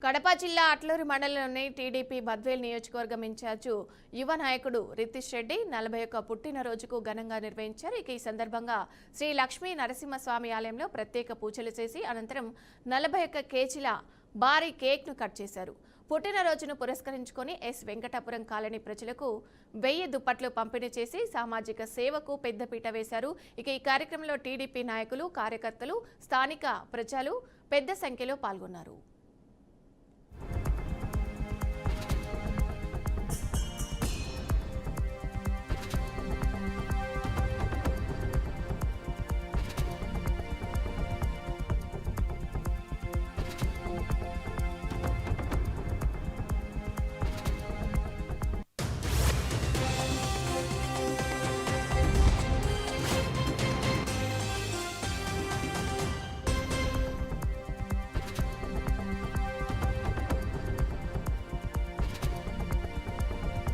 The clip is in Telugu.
కడప జిల్లా అట్లూరు మండలంలోని టీడీపీ బద్వేల్ నియోజకవర్గం ఇన్ఛార్జు యువ నాయకుడు రితీష్ రెడ్డి 41 పుట్టినరోజుకు ఘనంగా నిర్వహించారు. ఈ సందర్భంగా శ్రీ లక్ష్మీ నరసింహస్వామి ఆలయంలో ప్రత్యేక పూజలు చేసి అనంతరం 41 కేజీల భారీ కేక్ను కట్ చేశారు. పుట్టినరోజును పురస్కరించుకొని ఎస్ వెంకటాపురం కాలనీ ప్రజలకు 1000 దుప్పట్లు పంపిణీ చేసి సామాజిక సేవకు పెద్దపీట వేశారు. ఈ కార్యక్రమంలో టీడీపీ నాయకులు, కార్యకర్తలు, స్థానిక ప్రజలు పెద్ద సంఖ్యలో పాల్గొన్నారు.